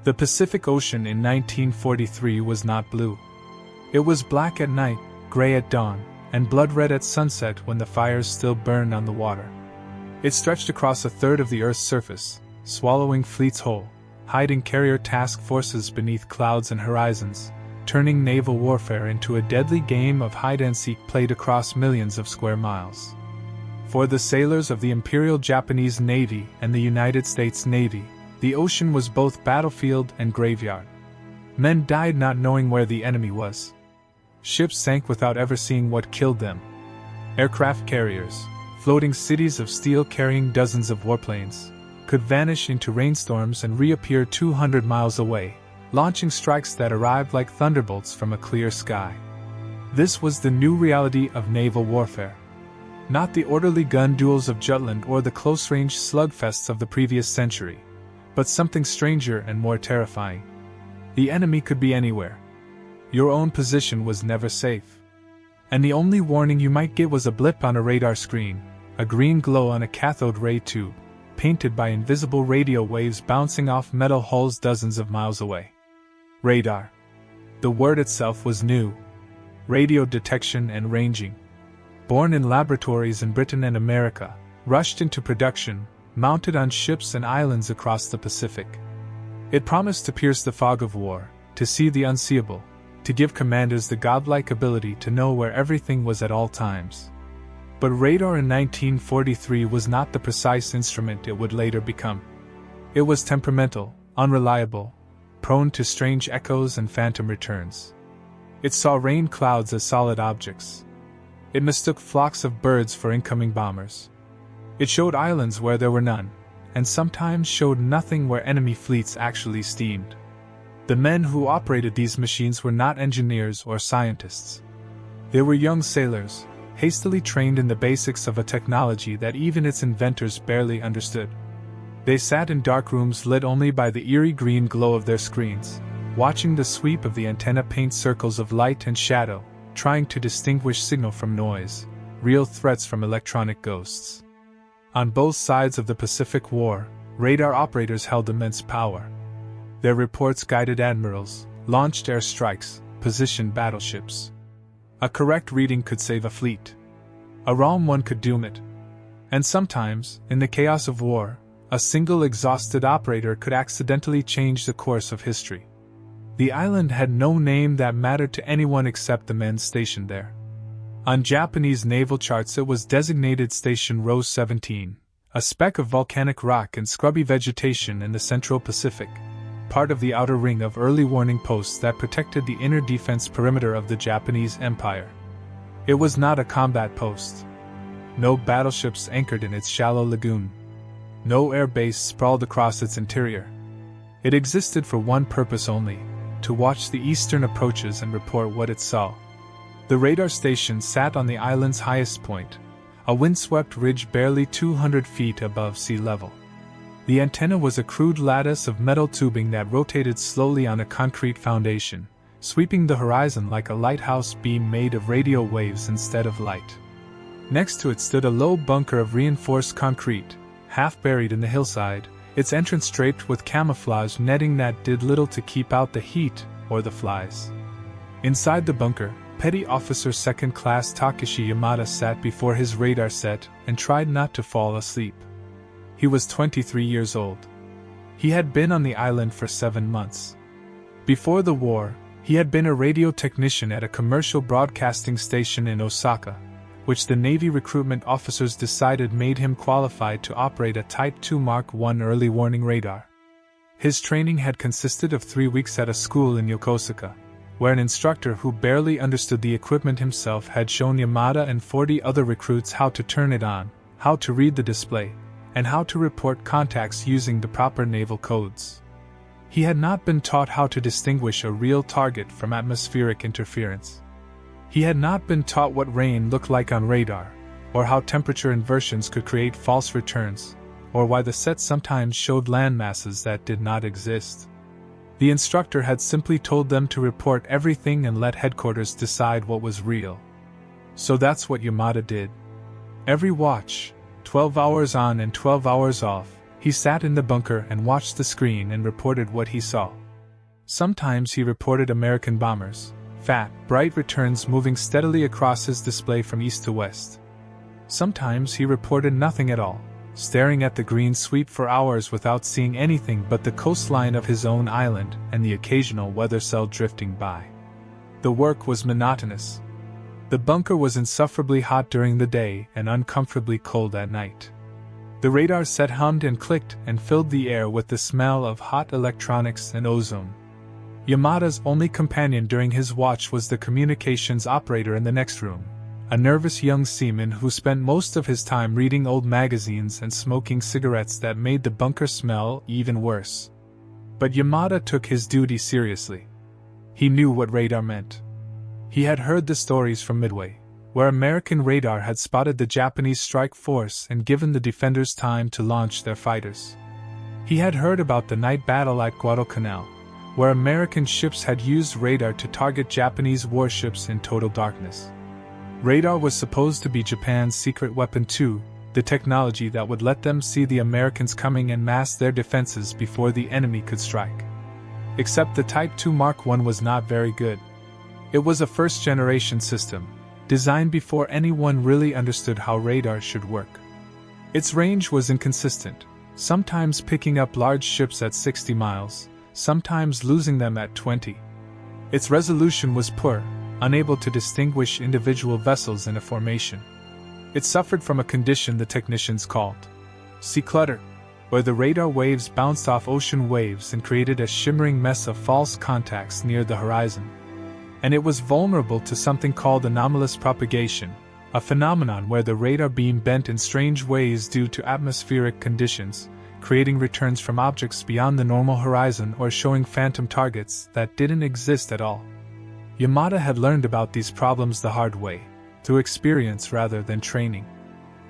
The Pacific Ocean in 1943 was not blue. It was black at night, gray at dawn, and blood-red at sunset when the fires still burned on the water. It stretched across a third of the Earth's surface, swallowing fleets whole, hiding carrier task forces beneath clouds and horizons, turning naval warfare into a deadly game of hide-and-seek played across millions of square miles. For the sailors of the Imperial Japanese Navy and the United States Navy, the ocean was both battlefield and graveyard. Men died not knowing where the enemy was. Ships sank without ever seeing what killed them. Aircraft carriers, floating cities of steel carrying dozens of warplanes, could vanish into rainstorms and reappear 200 miles away, launching strikes that arrived like thunderbolts from a clear sky. This was the new reality of naval warfare. Not the orderly gun duels of Jutland or the close-range slugfests of the previous century, but something stranger and more terrifying. The enemy could be anywhere. Your own position was never safe. And the only warning you might get was a blip on a radar screen, a green glow on a cathode ray tube, painted by invisible radio waves bouncing off metal hulls dozens of miles away. Radar. The word itself was new. Radio detection and ranging. Born in laboratories in Britain and America, rushed into production, mounted on ships and islands across the Pacific. It promised to pierce the fog of war, to see the unseeable, to give commanders the godlike ability to know where everything was at all times. But radar in 1943 was not the precise instrument it would later become. It was temperamental, unreliable, prone to strange echoes and phantom returns. It saw rain clouds as solid objects. It mistook flocks of birds for incoming bombers. It showed islands where there were none, and sometimes showed nothing where enemy fleets actually steamed. The men who operated these machines were not engineers or scientists. They were young sailors, hastily trained in the basics of a technology that even its inventors barely understood. They sat in dark rooms lit only by the eerie green glow of their screens, watching the sweep of the antenna paint circles of light and shadow, trying to distinguish signal from noise, real threats from electronic ghosts. On both sides of the Pacific War, radar operators held immense power. Their reports guided admirals, launched airstrikes, positioned battleships. A correct reading could save a fleet. A wrong one could doom it. And sometimes, in the chaos of war, a single exhausted operator could accidentally change the course of history. The island had no name that mattered to anyone except the men stationed there. On Japanese naval charts it was designated Station Rose 17, a speck of volcanic rock and scrubby vegetation in the central Pacific, part of the outer ring of early warning posts that protected the inner defense perimeter of the Japanese Empire. It was not a combat post. No battleships anchored in its shallow lagoon. No air base sprawled across its interior. It existed for one purpose only: to watch the eastern approaches and report what it saw. The radar station sat on the island's highest point, a windswept ridge barely 200 feet above sea level. The antenna was a crude lattice of metal tubing that rotated slowly on a concrete foundation, sweeping the horizon like a lighthouse beam made of radio waves instead of light. Next to it stood a low bunker of reinforced concrete, half buried in the hillside, its entrance draped with camouflage netting that did little to keep out the heat or the flies. Inside the bunker, Petty Officer 2nd Class Takeshi Yamada sat before his radar set and tried not to fall asleep. He was 23 years old. He had been on the island for 7 months. Before the war, he had been a radio technician at a commercial broadcasting station in Osaka, which the Navy recruitment officers decided made him qualified to operate a Type 2 Mark I early warning radar. His training had consisted of 3 weeks at a school in Yokosuka, where an instructor who barely understood the equipment himself had shown Yamada and 40 other recruits how to turn it on, how to read the display, and how to report contacts using the proper naval codes. He had not been taught how to distinguish a real target from atmospheric interference. He had not been taught what rain looked like on radar, or how temperature inversions could create false returns, or why the set sometimes showed land masses that did not exist. The instructor had simply told them to report everything and let headquarters decide what was real. So that's what Yamada did. Every watch, 12 hours on and 12 hours off, He sat in the bunker and watched the screen and reported what he saw. Sometimes he reported American bombers, fat, bright returns moving steadily across his display from east to west. Sometimes he reported nothing at all, staring at the green sweep for hours without seeing anything but the coastline of his own island and the occasional weather cell drifting by. The work was monotonous. The bunker was insufferably hot during the day and uncomfortably cold at night. The radar set hummed and clicked and filled the air with the smell of hot electronics and ozone. Yamada's only companion during his watch was the communications operator in the next room, a nervous young seaman who spent most of his time reading old magazines and smoking cigarettes that made the bunker smell even worse. But Yamada took his duty seriously. He knew what radar meant. He had heard the stories from Midway, where American radar had spotted the Japanese strike force and given the defenders time to launch their fighters. He had heard about the night battle at Guadalcanal, where American ships had used radar to target Japanese warships in total darkness. Radar was supposed to be Japan's secret weapon too, the technology that would let them see the Americans coming and mask their defenses before the enemy could strike. Except the Type II Mark I was not very good. It was a first-generation system, designed before anyone really understood how radar should work. Its range was inconsistent, sometimes picking up large ships at 60 miles, sometimes losing them at 20. Its resolution was poor, unable to distinguish individual vessels in a formation. It suffered from a condition the technicians called sea clutter, where the radar waves bounced off ocean waves and created a shimmering mess of false contacts near the horizon. And it was vulnerable to something called anomalous propagation, a phenomenon where the radar beam bent in strange ways due to atmospheric conditions, creating returns from objects beyond the normal horizon or showing phantom targets that didn't exist at all. Yamada had learned about these problems the hard way, through experience rather than training.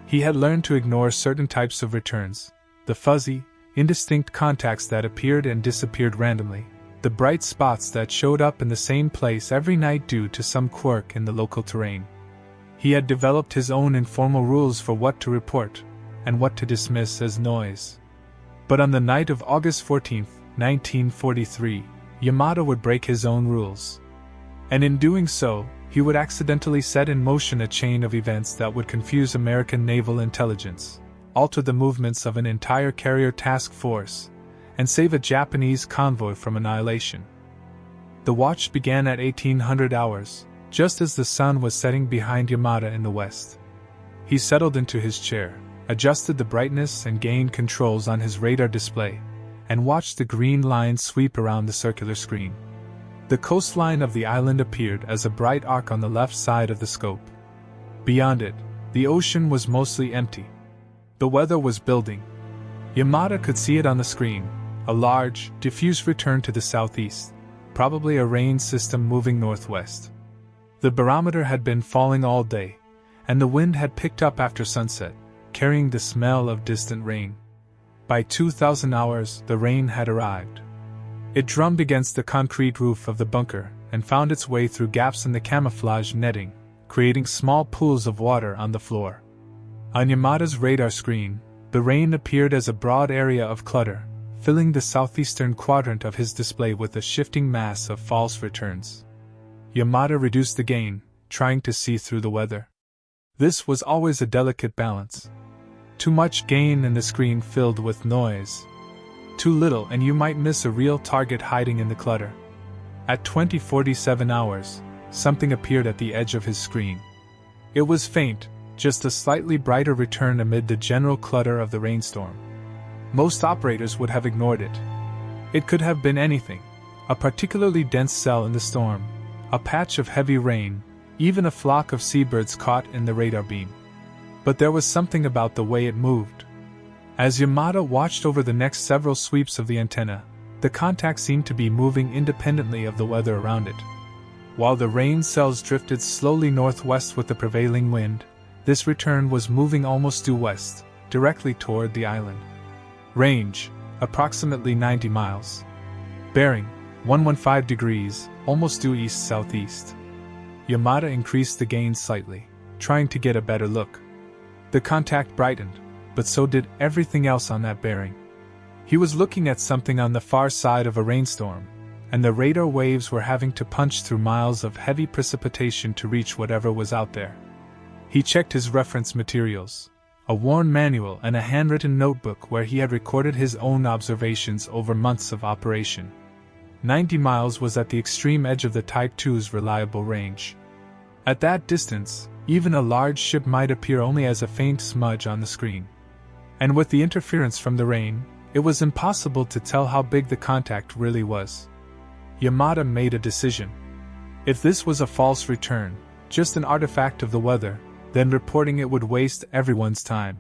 He had learned to ignore certain types of returns, the fuzzy, indistinct contacts that appeared and disappeared randomly, the bright spots that showed up in the same place every night due to some quirk in the local terrain. He had developed his own informal rules for what to report, and what to dismiss as noise. But on the night of August 14, 1943, Yamada would break his own rules. And in doing so, he would accidentally set in motion a chain of events that would confuse American naval intelligence, alter the movements of an entire carrier task force, and save a Japanese convoy from annihilation. The watch began at 1800 hours, just as the sun was setting behind Yamada in the west. He settled into his chair, adjusted the brightness and gain controls on his radar display, and watched the green line sweep around the circular screen. The coastline of the island appeared as a bright arc on the left side of the scope. Beyond it, the ocean was mostly empty. The weather was building. Yamada could see it on the screen, a large, diffuse return to the southeast, probably a rain system moving northwest. The barometer had been falling all day, and the wind had picked up after sunset, carrying the smell of distant rain. By 2000 hours, the rain had arrived. It drummed against the concrete roof of the bunker and found its way through gaps in the camouflage netting, creating small pools of water on the floor. On Yamada's radar screen, the rain appeared as a broad area of clutter, filling the southeastern quadrant of his display with a shifting mass of false returns. Yamada reduced the gain, trying to see through the weather. This was always a delicate balance. Too much gain and the screen filled with noise. Too little and you might miss a real target hiding in the clutter. At 20:47 hours, something appeared at the edge of his screen. It was faint, just a slightly brighter return amid the general clutter of the rainstorm. Most operators would have ignored it. It could have been anything, a particularly dense cell in the storm, a patch of heavy rain, even a flock of seabirds caught in the radar beam. But there was something about the way it moved. As Yamada watched over the next several sweeps of the antenna, the contact seemed to be moving independently of the weather around it. While the rain cells drifted slowly northwest with the prevailing wind, this return was moving almost due west, directly toward the island. Range, approximately 90 miles. Bearing, 115 degrees, almost due east-southeast. Yamada increased the gain slightly, trying to get a better look. The contact brightened, but so did everything else on that bearing. He was looking at something on the far side of a rainstorm, and the radar waves were having to punch through miles of heavy precipitation to reach whatever was out there. He checked his reference materials, a worn manual and a handwritten notebook where he had recorded his own observations over months of operation. 90 miles was at the extreme edge of the Type 2's reliable range. At that distance, even a large ship might appear only as a faint smudge on the screen. And with the interference from the rain, it was impossible to tell how big the contact really was. Yamada made a decision. If this was a false return, just an artifact of the weather, then reporting it would waste everyone's time.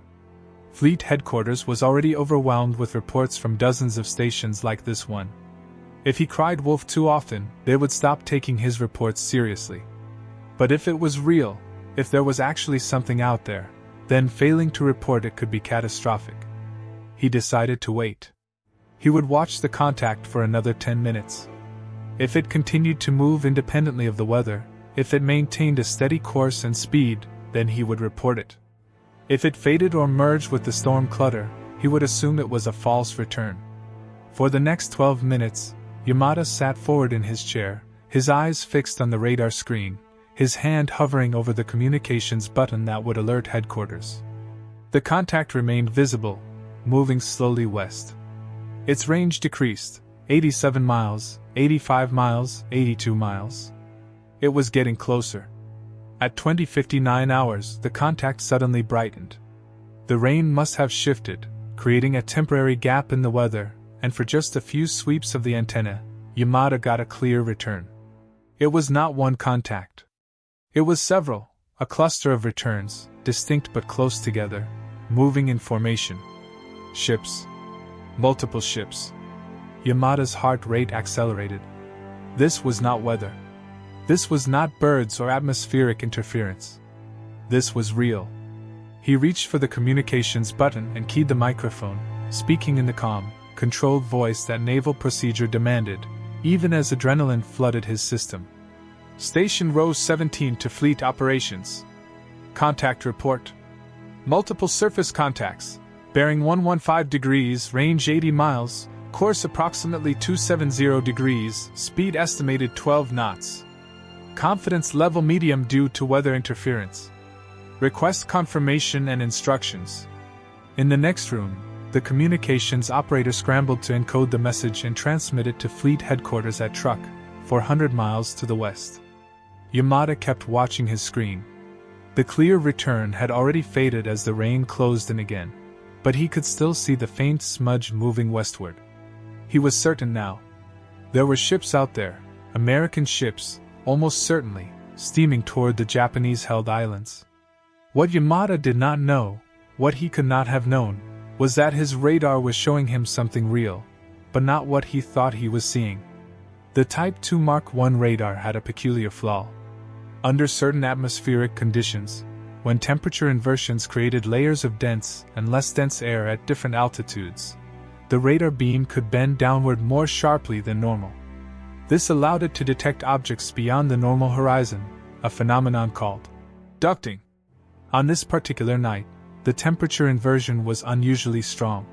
Fleet headquarters was already overwhelmed with reports from dozens of stations like this one. If he cried wolf too often, they would stop taking his reports seriously. But if it was real, if there was actually something out there, then failing to report it could be catastrophic. He decided to wait. He would watch the contact for another 10 minutes. If it continued to move independently of the weather, if it maintained a steady course and speed, then he would report it. If it faded or merged with the storm clutter, he would assume it was a false return. For the next 12 minutes, Yamada sat forward in his chair, his eyes fixed on the radar screen, his hand hovering over the communications button that would alert headquarters. The contact remained visible, moving slowly west. Its range decreased, 87 miles, 85 miles, 82 miles. It was getting closer. At 20:59 hours, the contact suddenly brightened. The rain must have shifted, creating a temporary gap in the weather, and for just a few sweeps of the antenna, Yamada got a clear return. It was not one contact. It was several, a cluster of returns, distinct but close together, moving in formation. Ships. Multiple ships. Yamada's heart rate accelerated. This was not weather. This was not birds or atmospheric interference. This was real. He reached for the communications button and keyed the microphone, speaking in the calm, controlled voice that naval procedure demanded, even as adrenaline flooded his system. Station Rose 17 to Fleet Operations. Contact report. Multiple surface contacts. Bearing 115 degrees, range 80 miles, course approximately 270 degrees, speed estimated 12 knots. Confidence level medium due to weather interference. Request confirmation and instructions. In the next room, the communications operator scrambled to encode the message and transmit it to fleet headquarters at Truck, 400 miles to the west. Yamada kept watching his screen. The clear return had already faded as the rain closed in again, but he could still see the faint smudge moving westward. He was certain now. There were ships out there, American ships, almost certainly, steaming toward the Japanese-held islands. What Yamada did not know, what he could not have known, was that his radar was showing him something real, but not what he thought he was seeing. The Type 2 Mark I radar had a peculiar flaw. Under certain atmospheric conditions, when temperature inversions created layers of dense and less dense air at different altitudes, the radar beam could bend downward more sharply than normal. This allowed it to detect objects beyond the normal horizon, a phenomenon called ducting. On this particular night, the temperature inversion was unusually strong.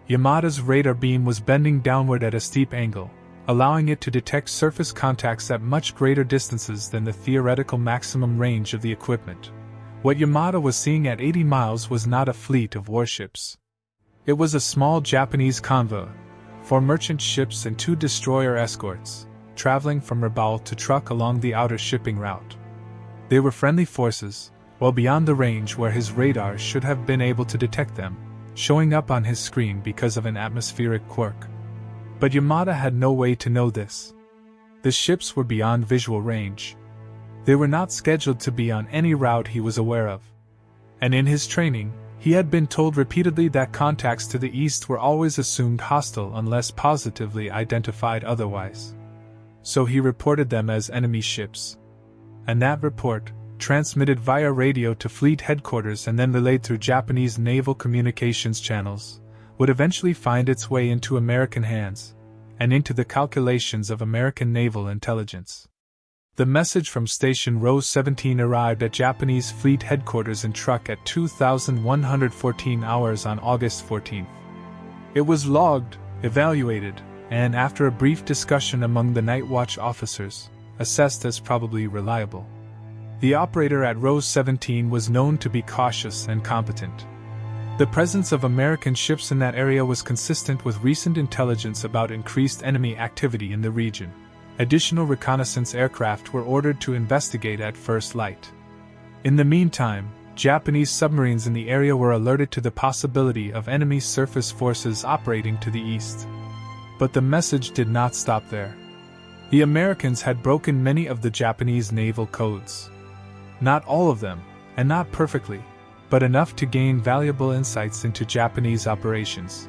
Yamada's radar beam was bending downward at a steep angle, allowing it to detect surface contacts at much greater distances than the theoretical maximum range of the equipment. What Yamada was seeing at 80 miles was not a fleet of warships. It was a small Japanese convoy, 4 merchant ships and 2 destroyer escorts, traveling from Rabaul to Truck along the outer shipping route. They were friendly forces, well beyond the range where his radar should have been able to detect them, showing up on his screen because of an atmospheric quirk. But Yamada had no way to know this. The ships were beyond visual range. They were not scheduled to be on any route he was aware of. And in his training, he had been told repeatedly that contacts to the east were always assumed hostile unless positively identified otherwise. So he reported them as enemy ships. And that report, transmitted via radio to fleet headquarters and then relayed through Japanese naval communications channels, would eventually find its way into American hands, and into the calculations of American naval intelligence. The message from Station Rose 17 arrived at Japanese fleet headquarters in Truck at 2114 hours on August 14th. It was logged, evaluated, and after a brief discussion among the night watch officers, assessed as probably reliable. The operator at Row 17 was known to be cautious and competent. The presence of American ships in that area was consistent with recent intelligence about increased enemy activity in the region. Additional reconnaissance aircraft were ordered to investigate at first light. In the meantime, Japanese submarines in the area were alerted to the possibility of enemy surface forces operating to the east. But the message did not stop there. The Americans had broken many of the Japanese naval codes. Not all of them, and not perfectly, but enough to gain valuable insights into Japanese operations.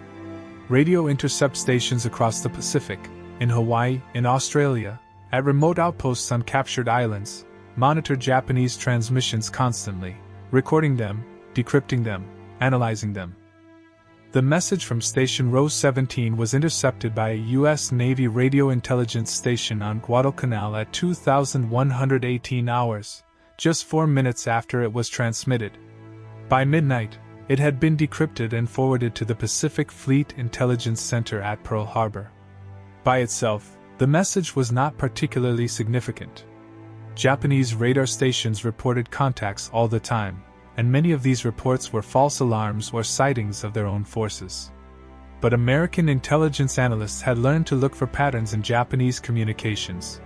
Radio intercept stations across the Pacific, in Hawaii, in Australia, at remote outposts on captured islands, monitor Japanese transmissions constantly, recording them, decrypting them, analyzing them. The message from Station Row 17 was intercepted by a U.S. Navy radio intelligence station on Guadalcanal at 2118 hours, just 4 minutes after it was transmitted. By midnight, it had been decrypted and forwarded to the Pacific Fleet Intelligence Center at Pearl Harbor. By itself, the message was not particularly significant. Japanese radar stations reported contacts all the time, and many of these reports were false alarms or sightings of their own forces. But American intelligence analysts had learned to look for patterns in Japanese communications,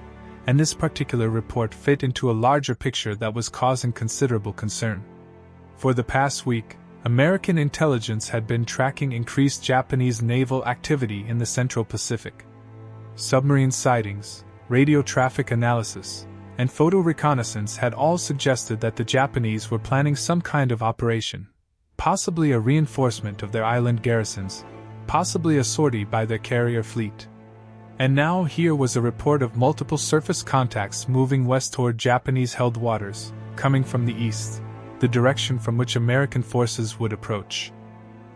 and this particular report fit into a larger picture that was causing considerable concern. For the past week, American intelligence had been tracking increased Japanese naval activity in the Central Pacific. Submarine sightings, radio traffic analysis, and photo reconnaissance had all suggested that the Japanese were planning some kind of operation, possibly a reinforcement of their island garrisons, possibly a sortie by their carrier fleet. And now here was a report of multiple surface contacts moving west toward Japanese-held waters, coming from the east, the direction from which American forces would approach.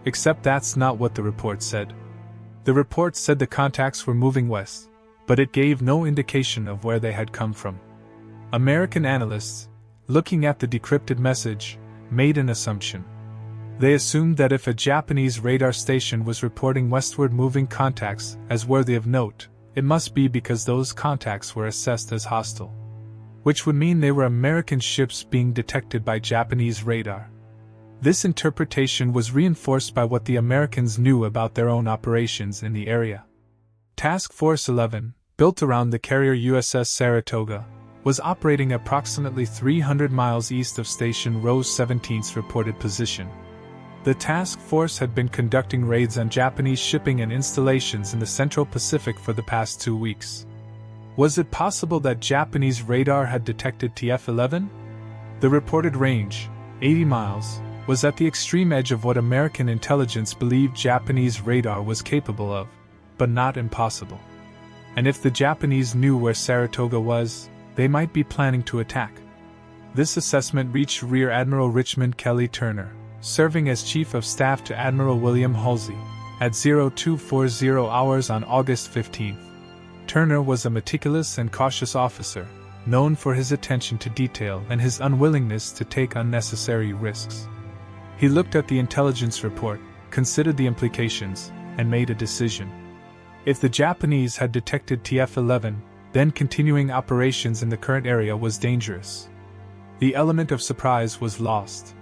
Except that's not what the report said. The report said the contacts were moving west, but it gave no indication of where they had come from. American analysts, looking at the decrypted message, made an assumption. They assumed that if a Japanese radar station was reporting westward moving contacts as worthy of note, it must be because those contacts were assessed as hostile. Which would mean they were American ships being detected by Japanese radar. This interpretation was reinforced by what the Americans knew about their own operations in the area. Task Force 11, built around the carrier USS Saratoga, was operating approximately 300 miles east of Station Row 17's reported position. The task force had been conducting raids on Japanese shipping and installations in the Central Pacific for the past 2 weeks. Was it possible that Japanese radar had detected TF-11? The reported range, 80 miles, was at the extreme edge of what American intelligence believed Japanese radar was capable of, but not impossible. And if the Japanese knew where Saratoga was, they might be planning to attack. This assessment reached Rear Admiral Richmond Kelly Turner, serving as Chief of Staff to Admiral William Halsey, at 0240 hours on August 15. Turner was a meticulous and cautious officer, known for his attention to detail and his unwillingness to take unnecessary risks. He looked at the intelligence report, considered the implications, and made a decision. If the Japanese had detected TF-11, then continuing operations in the current area was dangerous. The element of surprise was lost.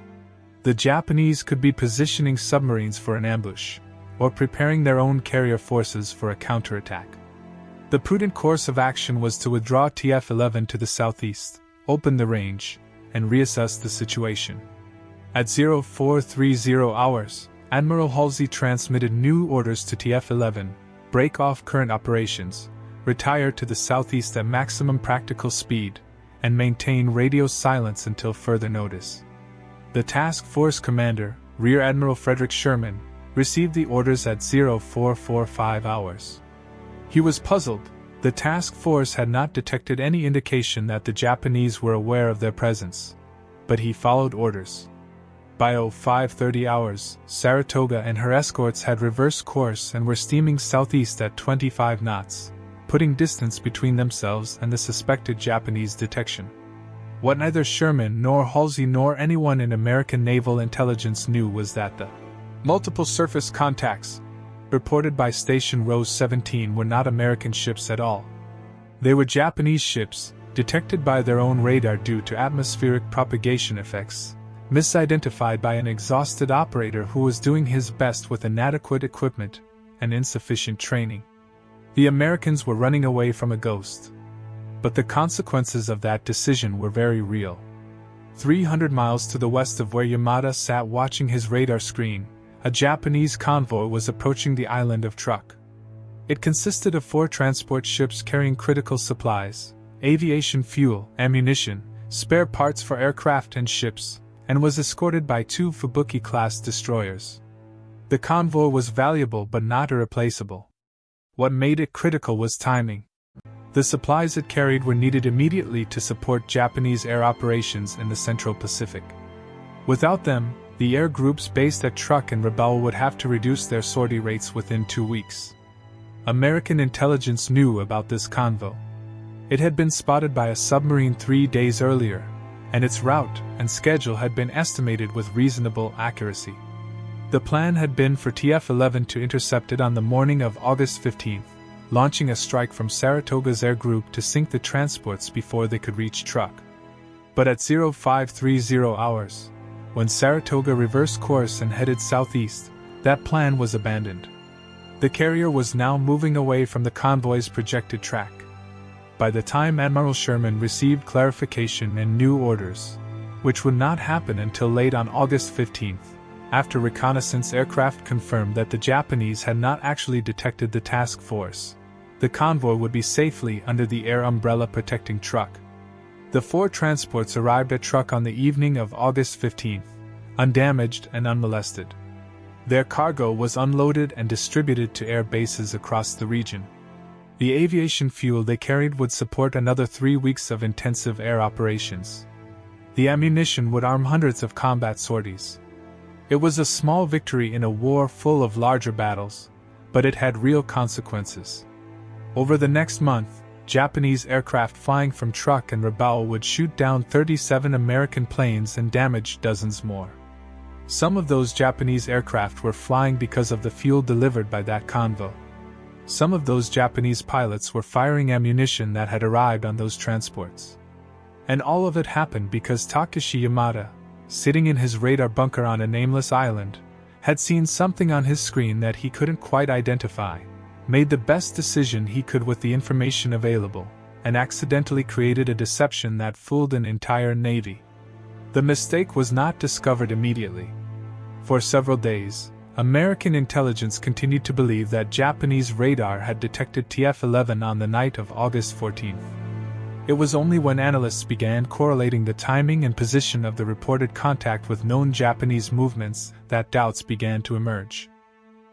The Japanese could be positioning submarines for an ambush, or preparing their own carrier forces for a counterattack. The prudent course of action was to withdraw TF-11 to the southeast, open the range, and reassess the situation. At 0430 hours, Admiral Halsey transmitted new orders to TF-11, break off current operations, retire to the southeast at maximum practical speed, and maintain radio silence until further notice. The task force commander, Rear Admiral Frederick Sherman, received the orders at 0445 hours. He was puzzled. The task force had not detected any indication that the Japanese were aware of their presence, but he followed orders. By 0530 hours, Saratoga and her escorts had reversed course and were steaming southeast at 25 knots, putting distance between themselves and the suspected Japanese detection. What neither Sherman nor Halsey nor anyone in American naval intelligence knew was that the multiple surface contacts reported by Station Rose 17 were not American ships at all. They were Japanese ships, detected by their own radar due to atmospheric propagation effects, misidentified by an exhausted operator who was doing his best with inadequate equipment and insufficient training. The Americans were running away from a ghost. But the consequences of that decision were very real. 300 miles to the west of where Yamada sat watching his radar screen, a Japanese convoy was approaching the island of Truk. It consisted of 4 transport ships carrying critical supplies, aviation fuel, ammunition, spare parts for aircraft and ships, and was escorted by 2 Fubuki-class destroyers. The convoy was valuable but not irreplaceable. What made it critical was timing. The supplies it carried were needed immediately to support Japanese air operations in the Central Pacific. Without them, the air groups based at Truk and Rabaul would have to reduce their sortie rates within 2 weeks. American intelligence knew about this convoy. It had been spotted by a submarine 3 days earlier, and its route and schedule had been estimated with reasonable accuracy. The plan had been for TF-11 to intercept it on the morning of August 15th, launching a strike from Saratoga's air group to sink the transports before they could reach Truk. But at 0530 hours, when Saratoga reversed course and headed southeast, that plan was abandoned. The carrier was now moving away from the convoy's projected track. By the time Admiral Sherman received clarification and new orders, which would not happen until late on August 15th, after reconnaissance aircraft confirmed that the Japanese had not actually detected the task force, the convoy would be safely under the air umbrella protecting Truk. The 4 transports arrived at Truk on the evening of August 15th, undamaged and unmolested. Their cargo was unloaded and distributed to air bases across the region. The aviation fuel they carried would support another 3 weeks of intensive air operations. The ammunition would arm hundreds of combat sorties. It was a small victory in a war full of larger battles, but it had real consequences. Over the next month, Japanese aircraft flying from Truk and Rabaul would shoot down 37 American planes and damage dozens more. Some of those Japanese aircraft were flying because of the fuel delivered by that convoy. Some of those Japanese pilots were firing ammunition that had arrived on those transports. And all of it happened because Takeshi Yamada, sitting in his radar bunker on a nameless island, had seen something on his screen that he couldn't quite identify, made the best decision he could with the information available, and accidentally created a deception that fooled an entire navy. The mistake was not discovered immediately. For several days, American intelligence continued to believe that Japanese radar had detected TF-11 on the night of August 14th. It was only when analysts began correlating the timing and position of the reported contact with known Japanese movements that doubts began to emerge.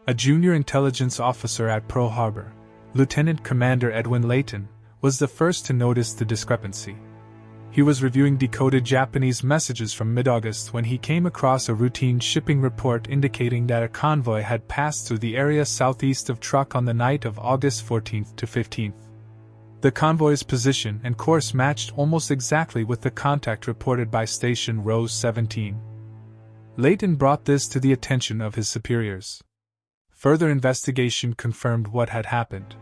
A junior intelligence officer at Pearl Harbor, Lieutenant Commander Edwin Layton, was the first to notice the discrepancy. He was reviewing decoded Japanese messages from mid-August when he came across a routine shipping report indicating that a convoy had passed through the area southeast of Truk on the night of August 14th to 15th. The convoy's position and course matched almost exactly with the contact reported by Station Rose 17. Layton brought this to the attention of his superiors. Further investigation confirmed what had happened.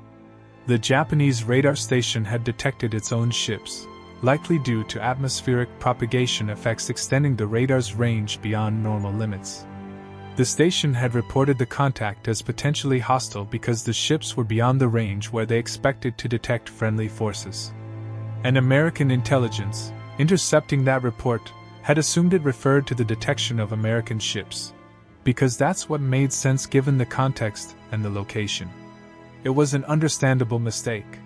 The Japanese radar station had detected its own ships, likely due to atmospheric propagation effects extending the radar's range beyond normal limits. The station had reported the contact as potentially hostile because the ships were beyond the range where they expected to detect friendly forces. And American intelligence, intercepting that report, had assumed it referred to the detection of American ships, because that's what made sense given the context and the location. It was an understandable mistake.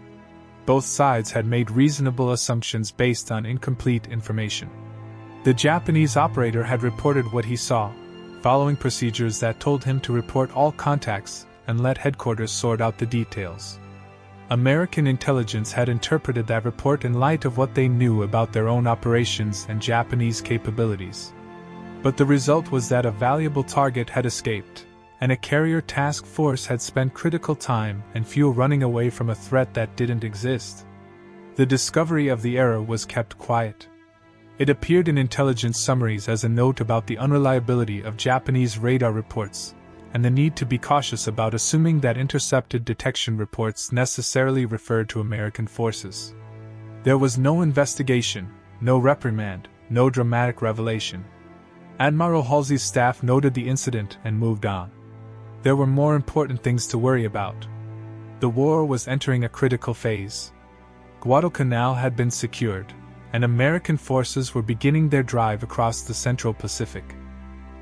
Both sides had made reasonable assumptions based on incomplete information. The Japanese operator had reported what he saw, following procedures that told him to report all contacts and let headquarters sort out the details. American intelligence had interpreted that report in light of what they knew about their own operations and Japanese capabilities. But the result was that a valuable target had escaped, and a carrier task force had spent critical time and fuel running away from a threat that didn't exist. The discovery of the error was kept quiet. It appeared in intelligence summaries as a note about the unreliability of Japanese radar reports, and the need to be cautious about assuming that intercepted detection reports necessarily referred to American forces. There was no investigation, no reprimand, no dramatic revelation. Admiral Halsey's staff noted the incident and moved on. There were more important things to worry about. The war was entering a critical phase. Guadalcanal had been secured, and American forces were beginning their drive across the Central Pacific.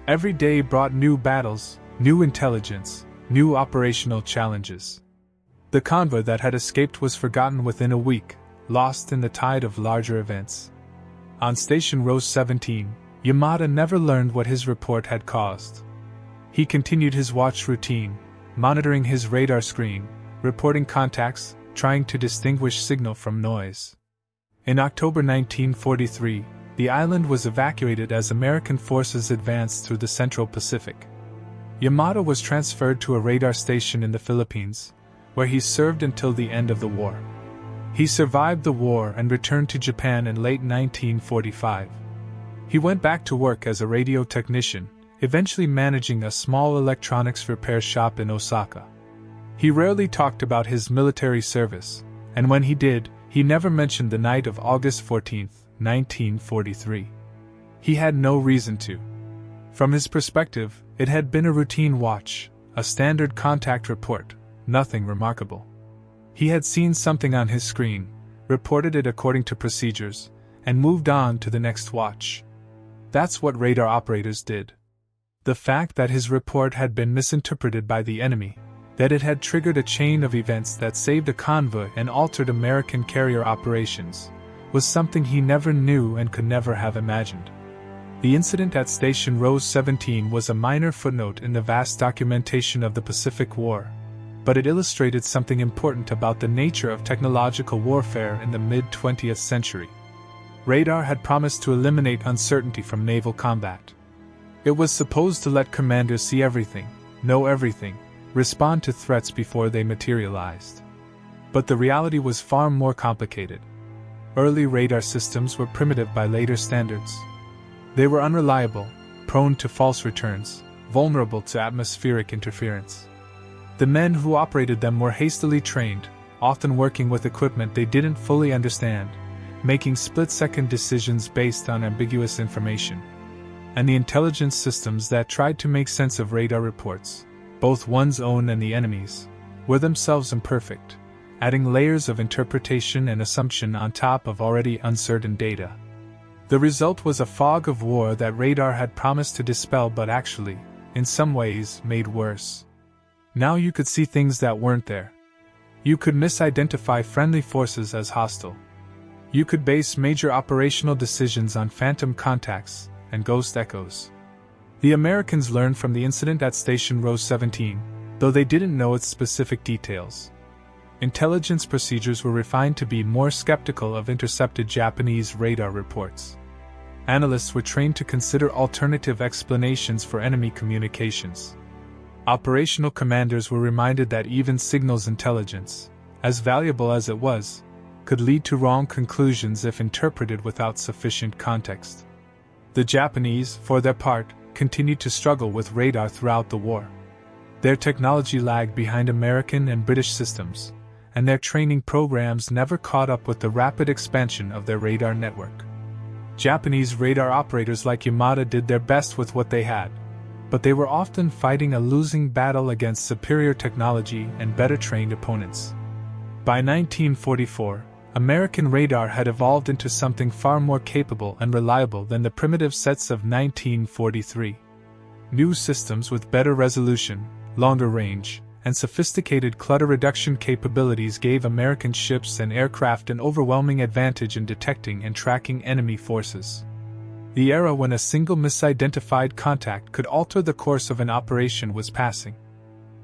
Every day brought new battles, new intelligence, new operational challenges. The convoy that had escaped was forgotten within a week, lost in the tide of larger events. On Station Row 17, Yamada never learned what his report had caused. He continued his watch routine, monitoring his radar screen, reporting contacts, trying to distinguish signal from noise. In October 1943, the island was evacuated as American forces advanced through the Central Pacific. Yamada was transferred to a radar station in the Philippines, where he served until the end of the war. He survived the war and returned to Japan in late 1945. He went back to work as a radio technician, eventually managing a small electronics repair shop in Osaka. He rarely talked about his military service, and when he did, he never mentioned the night of August 14, 1943. He had no reason to. From his perspective, it had been a routine watch, a standard contact report, nothing remarkable. He had seen something on his screen, reported it according to procedures, and moved on to the next watch. That's what radar operators did. The fact that his report had been misinterpreted by the enemy, that it had triggered a chain of events that saved a convoy and altered American carrier operations, was something he never knew and could never have imagined. The incident at Station Row 17 was a minor footnote in the vast documentation of the Pacific War, but it illustrated something important about the nature of technological warfare in the mid-20th century. Radar had promised to eliminate uncertainty from naval combat. It was supposed to let commanders see everything, know everything, respond to threats before they materialized. But the reality was far more complicated. Early radar systems were primitive by later standards. They were unreliable, prone to false returns, vulnerable to atmospheric interference. The men who operated them were hastily trained, often working with equipment they didn't fully understand, making split-second decisions based on ambiguous information. And the intelligence systems that tried to make sense of radar reports, both one's own and the enemy's, were themselves imperfect, adding layers of interpretation and assumption on top of already uncertain data. The result was a fog of war that radar had promised to dispel but actually, in some ways, made worse. Now you could see things that weren't there. You could misidentify friendly forces as hostile. You could base major operational decisions on phantom contacts and ghost echoes. The Americans learned from the incident at Station Row 17, though they didn't know its specific details. Intelligence procedures were refined to be more skeptical of intercepted Japanese radar reports. Analysts were trained to consider alternative explanations for enemy communications. Operational commanders were reminded that even signals intelligence, as valuable as it was, could lead to wrong conclusions if interpreted without sufficient context. The Japanese, for their part, continued to struggle with radar throughout the war. Their technology lagged behind American and British systems, and their training programs never caught up with the rapid expansion of their radar network. Japanese radar operators like Yamada did their best with what they had, but they were often fighting a losing battle against superior technology and better trained opponents. By 1944, American radar had evolved into something far more capable and reliable than the primitive sets of 1943. New systems with better resolution, longer range, and sophisticated clutter reduction capabilities gave American ships and aircraft an overwhelming advantage in detecting and tracking enemy forces. The era when a single misidentified contact could alter the course of an operation was passing.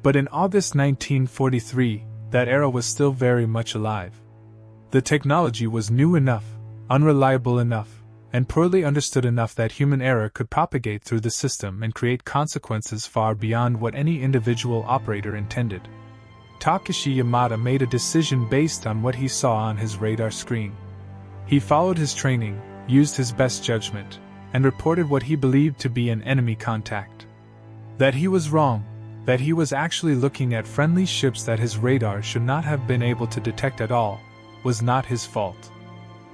But in August 1943, that era was still very much alive. The technology was new enough, unreliable enough, and poorly understood enough that human error could propagate through the system and create consequences far beyond what any individual operator intended. Takeshi Yamada made a decision based on what he saw on his radar screen. He followed his training, used his best judgment, and reported what he believed to be an enemy contact. That he was wrong, That he was actually looking at friendly ships that his radar should not have been able to detect at all, was not his fault.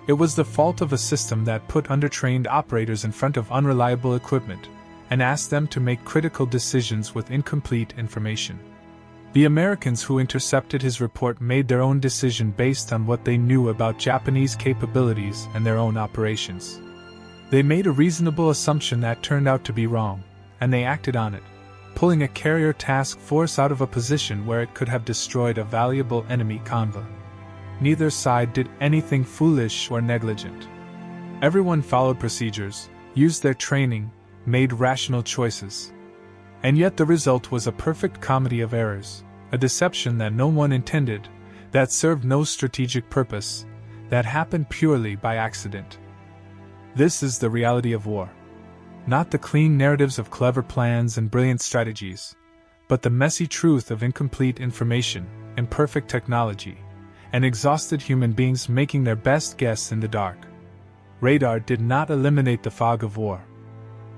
It was the fault of a system that put undertrained operators in front of unreliable equipment, and asked them to make critical decisions with incomplete information. The Americans who intercepted his report made their own decision based on what they knew about Japanese capabilities and their own operations. They made a reasonable assumption that turned out to be wrong, and they acted on it, pulling a carrier task force out of a position where it could have destroyed a valuable enemy convoy. Neither side did anything foolish or negligent. Everyone followed procedures, used their training, made rational choices. And yet the result was a perfect comedy of errors, a deception that no one intended, that served no strategic purpose, that happened purely by accident. This is the reality of war. Not the clean narratives of clever plans and brilliant strategies, but the messy truth of incomplete information, imperfect technology, and exhausted human beings making their best guess in the dark. Radar did not eliminate the fog of war.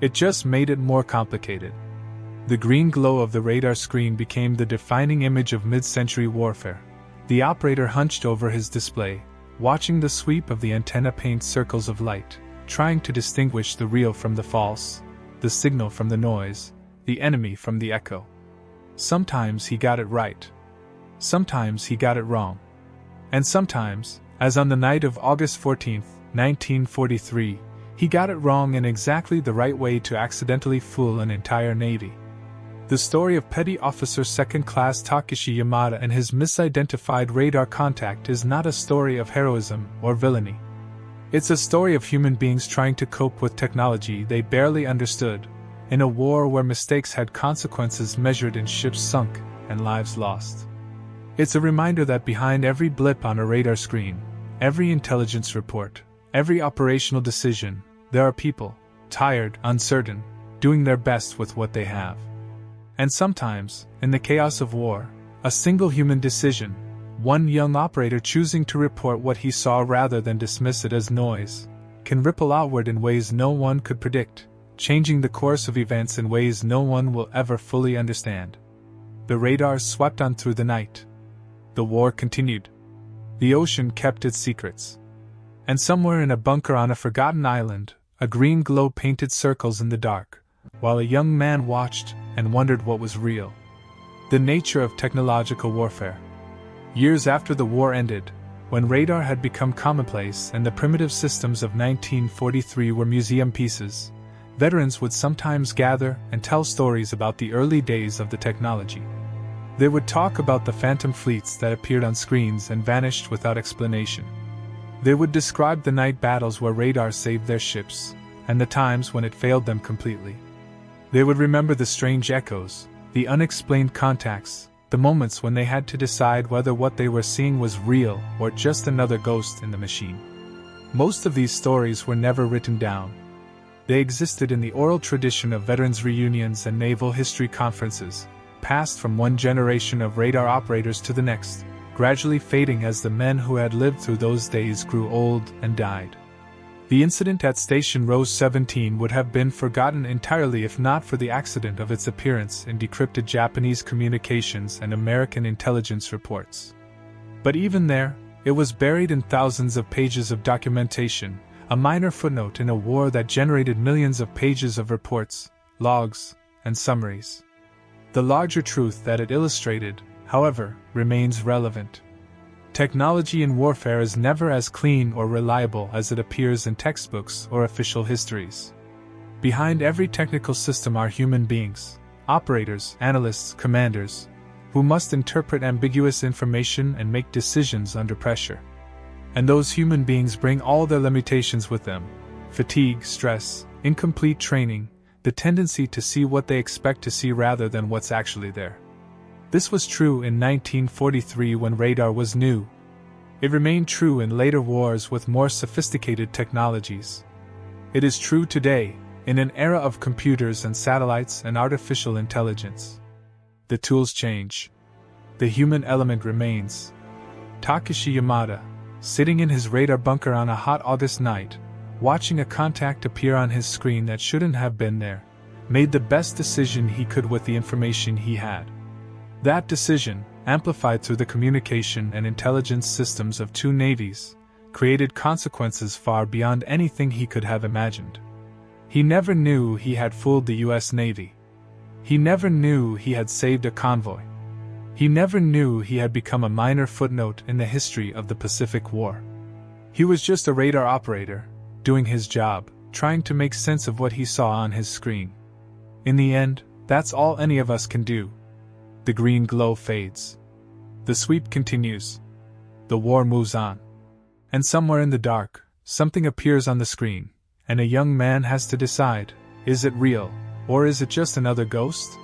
It just made it more complicated. The green glow of the radar screen became the defining image of mid-century warfare. The operator hunched over his display, watching the sweep of the antenna paint circles of light, trying to distinguish the real from the false, the signal from the noise, the enemy from the echo. Sometimes he got it right. Sometimes he got it wrong. And sometimes, as on the night of August 14, 1943, he got it wrong in exactly the right way to accidentally fool an entire navy. The story of Petty Officer Second Class Takeshi Yamada and his misidentified radar contact is not a story of heroism or villainy. It's a story of human beings trying to cope with technology they barely understood, in a war where mistakes had consequences measured in ships sunk and lives lost. It's a reminder that behind every blip on a radar screen, every intelligence report, every operational decision, there are people, tired, uncertain, doing their best with what they have. And sometimes, in the chaos of war, a single human decision, one young operator choosing to report what he saw rather than dismiss it as noise, can ripple outward in ways no one could predict, changing the course of events in ways no one will ever fully understand. The radars swept on through the night. The war continued. The ocean kept its secrets. And somewhere in a bunker on a forgotten island, a green glow painted circles in the dark, while a young man watched and wondered what was real. The nature of technological warfare. Years after the war ended, when radar had become commonplace and the primitive systems of 1943 were museum pieces, veterans would sometimes gather and tell stories about the early days of the technology. They would talk about the phantom fleets that appeared on screens and vanished without explanation. They would describe the night battles where radar saved their ships, and the times when it failed them completely. They would remember the strange echoes, the unexplained contacts, the moments when they had to decide whether what they were seeing was real or just another ghost in the machine. Most of these stories were never written down. They existed in the oral tradition of veterans' reunions and naval history conferences, passed from one generation of radar operators to the next, gradually fading as the men who had lived through those days grew old and died. The incident at Station Rose 17 would have been forgotten entirely if not for the accident of its appearance in decrypted Japanese communications and American intelligence reports. But even there, it was buried in thousands of pages of documentation, a minor footnote in a war that generated millions of pages of reports, logs, and summaries. The larger truth that it illustrated, however, remains relevant. Technology in warfare is never as clean or reliable as it appears in textbooks or official histories. Behind every technical system are human beings, operators, analysts, commanders, who must interpret ambiguous information and make decisions under pressure. And those human beings bring all their limitations with them: fatigue, stress, incomplete training, the tendency to see what they expect to see rather than what's actually there. This was true in 1943 when radar was new. It remained true in later wars with more sophisticated technologies. It is true today, in an era of computers and satellites and artificial intelligence. The tools change. The human element remains. Takeshi Yamada, sitting in his radar bunker on a hot August night, watching a contact appear on his screen that shouldn't have been there, made the best decision he could with the information he had. That decision, amplified through the communication and intelligence systems of two navies, created consequences far beyond anything he could have imagined. He never knew he had fooled the U.S. Navy. He never knew he had saved a convoy. He never knew he had become a minor footnote in the history of the Pacific War. He was just a radar operator, doing his job, trying to make sense of what he saw on his screen. In the end, that's all any of us can do. The green glow fades. The sweep continues. The war moves on. And somewhere in the dark, something appears on the screen, and a young man has to decide, is it real, or is it just another ghost?